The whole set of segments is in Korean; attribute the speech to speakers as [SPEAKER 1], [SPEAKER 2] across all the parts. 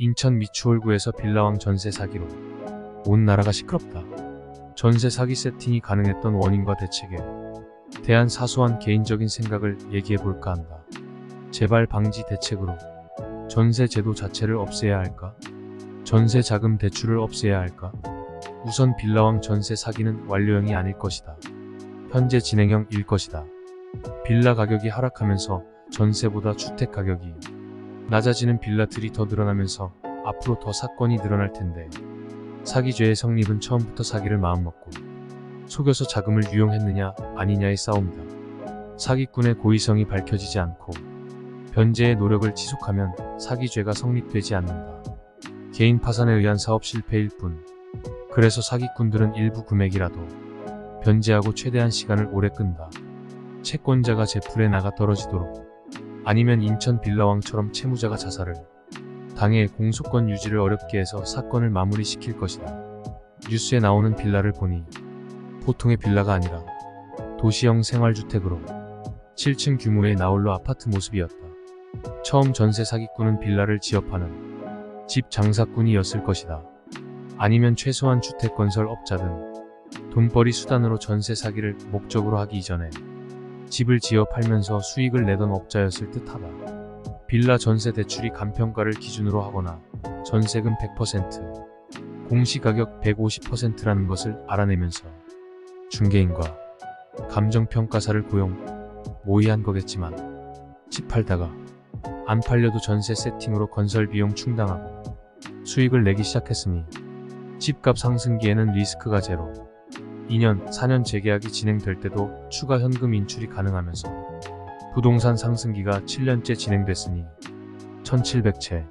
[SPEAKER 1] 인천 미추홀구에서 빌라왕 전세 사기로 온 나라가 시끄럽다. 전세 사기 세팅이 가능했던 원인과 대책에 대한 사소한 개인적인 생각을 얘기해볼까 한다. 재발 방지 대책으로 전세 제도 자체를 없애야 할까? 전세 자금 대출을 없애야 할까? 우선 빌라왕 전세 사기는 완료형이 아닐 것이다. 현재 진행형일 것이다. 빌라 가격이 하락하면서 전세보다 주택 가격이 낮아지는 빌라들이 더 늘어나면서 앞으로 더 사건이 늘어날 텐데, 사기죄의 성립은 처음부터 사기를 마음먹고 속여서 자금을 유용했느냐 아니냐의 싸움이다. 사기꾼의 고의성이 밝혀지지 않고 변제의 노력을 지속하면 사기죄가 성립되지 않는다. 개인 파산에 의한 사업 실패일 뿐. 그래서 사기꾼들은 일부 금액이라도 변제하고 최대한 시간을 오래 끈다. 채권자가 제풀에 나가 떨어지도록, 아니면 인천 빌라왕처럼 채무자가 자살을 당해 공소권 유지를 어렵게 해서 사건을 마무리시킬 것이다. 뉴스에 나오는 빌라를 보니 보통의 빌라가 아니라 도시형 생활주택으로 7층 규모의 나홀로 아파트 모습이었다. 처음 전세 사기꾼은 빌라를 지업하는 집 장사꾼이었을 것이다. 아니면 최소한 주택건설 업자 등 돈벌이 수단으로 전세 사기를 목적으로 하기 이전에 집을 지어 팔면서 수익을 내던 업자였을 듯하다. 빌라 전세 대출이 간평가를 기준으로 하거나 전세금 100%, 공시가격 150%라는 것을 알아내면서 중개인과 감정평가사를 고용, 모의한 거겠지만, 집 팔다가 안 팔려도 전세 세팅으로 건설 비용 충당하고 수익을 내기 시작했으니 집값 상승기에는 리스크가 제로. 2년, 4년 재계약이 진행될 때도 추가 현금 인출이 가능하면서 부동산 상승기가 7년째 진행됐으니 1700채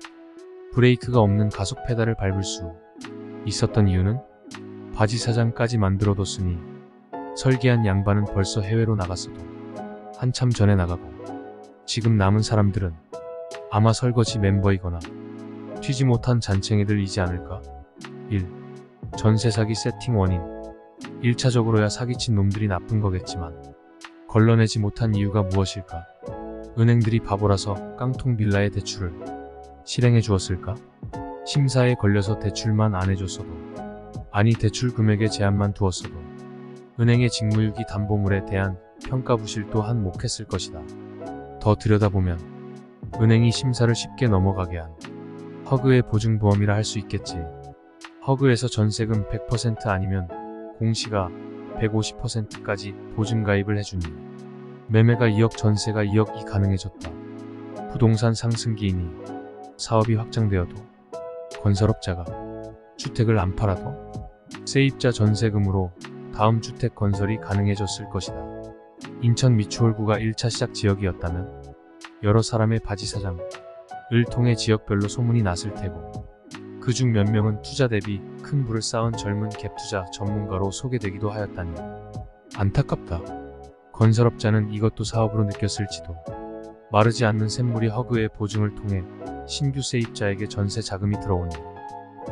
[SPEAKER 1] 브레이크가 없는 가속 페달을 밟을 수 있었던 이유는 바지사장까지 만들어뒀으니 설계한 양반은 벌써 해외로 나갔어도 한참 전에 나가고, 지금 남은 사람들은 아마 설거지 멤버이거나 튀지 못한 잔챙이들이지 않을까? 1. 전세 사기 세팅 원인. 1차적으로야 사기친 놈들이 나쁜 거겠지만 걸러내지 못한 이유가 무엇일까? 은행들이 바보라서 깡통 빌라의 대출을 실행해 주었을까? 심사에 걸려서 대출만 안 해줬어도, 아니 대출 금액의 제한만 두었어도 은행의 직무유기 담보물에 대한 평가 부실 또한 못했을 것이다. 더 들여다보면 은행이 심사를 쉽게 넘어가게 한 허그의 보증보험이라 할 수 있겠지. 허그에서 전세금 100% 아니면 공시가 150%까지 보증가입을 해주니 매매가 2억, 전세가 2억이 가능해졌다. 부동산 상승기이니 사업이 확장되어도 건설업자가 주택을 안 팔아도 세입자 전세금으로 다음 주택 건설이 가능해졌을 것이다. 인천 미추홀구가 1차 시작 지역이었다면 여러 사람의 바지사장을 통해 지역별로 소문이 났을 테고, 그중 몇 명은 투자 대비 큰 부를 쌓은 젊은 갭투자 전문가로 소개되기도 하였다니 안타깝다. 건설업자는 이것도 사업으로 느꼈을지도. 마르지 않는 샘물이 허그의 보증을 통해 신규 세입자에게 전세 자금이 들어오니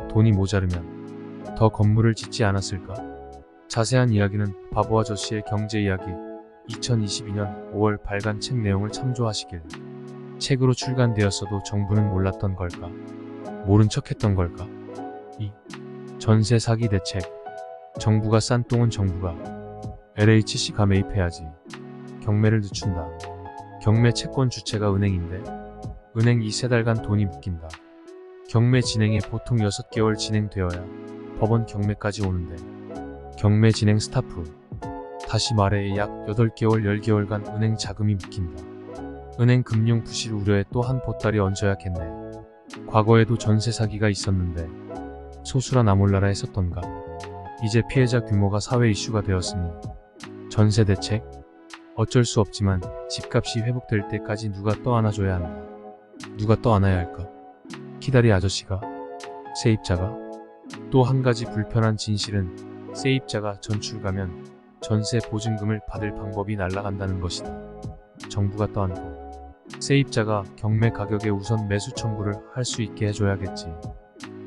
[SPEAKER 1] 돈이 모자르면 더 건물을 짓지 않았을까? 자세한 이야기는 바보 아저씨의 경제 이야기 2022년 5월 발간 책 내용을 참조하시길. 책으로 출간되었어도 정부는 몰랐던 걸까? 모른 척했던 걸까? 2. 전세 사기 대책. 정부가 싼 똥은 정부가 LHC가 매입해야지. 경매를 늦춘다. 경매 채권 주체가 은행인데 은행 2~3달간 돈이 묶인다. 경매 진행에 보통 6개월 진행되어야 법원 경매까지 오는데 경매 진행 스타프, 다시 말해 약 8개월 10개월간 은행 자금이 묶인다. 은행 금융 부실 우려에 또 한 보따리 얹어야겠네. 과거에도 전세 사기가 있었는데 소수라 나 몰라라 했었던가. 이제 피해자 규모가 사회 이슈가 되었으니 전세 대책? 어쩔 수 없지만 집값이 회복될 때까지 누가 떠안아줘야 한다. 누가 떠안아야 할까? 키다리 아저씨가? 세입자가? 또 한 가지 불편한 진실은 세입자가 전출 가면 전세 보증금을 받을 방법이 날아간다는 것이다. 정부가 떠안고 세입자가 경매 가격에 우선 매수 청구를 할 수 있게 해줘야겠지.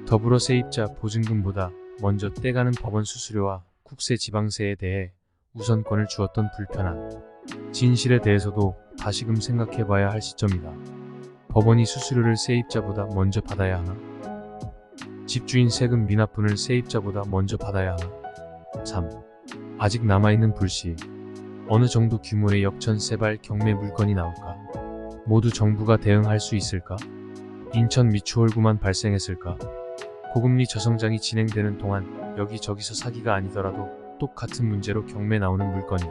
[SPEAKER 1] 더불어 세입자 보증금보다 먼저 떼가는 법원 수수료와 국세 지방세에 대해 우선권을 주었던 불편한 진실에 대해서도 다시금 생각해봐야 할 시점이다. 법원이 수수료를 세입자보다 먼저 받아야 하나? 집주인 세금 미납분을 세입자보다 먼저 받아야 하나? 3. 아직 남아있는 불씨. 어느 정도 규모의 역전세발 경매 물건이 나올까? 모두 정부가 대응할 수 있을까? 인천 미추홀구만 발생했을까? 고금리 저성장이 진행되는 동안 여기저기서 사기가 아니더라도 똑같은 문제로 경매 나오는 물건이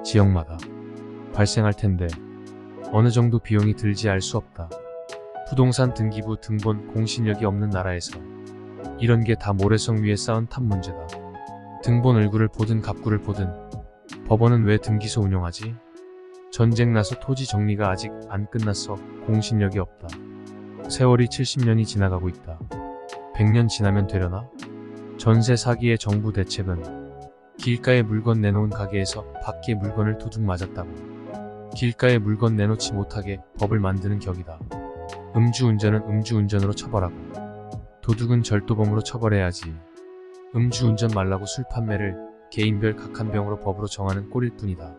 [SPEAKER 1] 지역마다 발생할 텐데 어느 정도 비용이 들지 알 수 없다. 부동산 등기부 등본 공신력이 없는 나라에서 이런 게 다 모래성 위에 쌓은 탑 문제다. 등본 을구를 보든 갑구를 보든 법원은 왜 등기소 운영하지? 전쟁 나서 토지 정리가 아직 안 끝났어. 공신력이 없다. 세월이 70년이 지나가고 있다. 100년 지나면 되려나? 전세 사기의 정부 대책은 길가에 물건 내놓은 가게에서 밖에 물건을 도둑 맞았다고 길가에 물건 내놓지 못하게 법을 만드는 격이다. 음주운전은 음주운전으로 처벌하고 도둑은 절도범으로 처벌해야지. 음주운전 말라고 술 판매를 개인별 각한병으로 법으로 정하는 꼴일 뿐이다.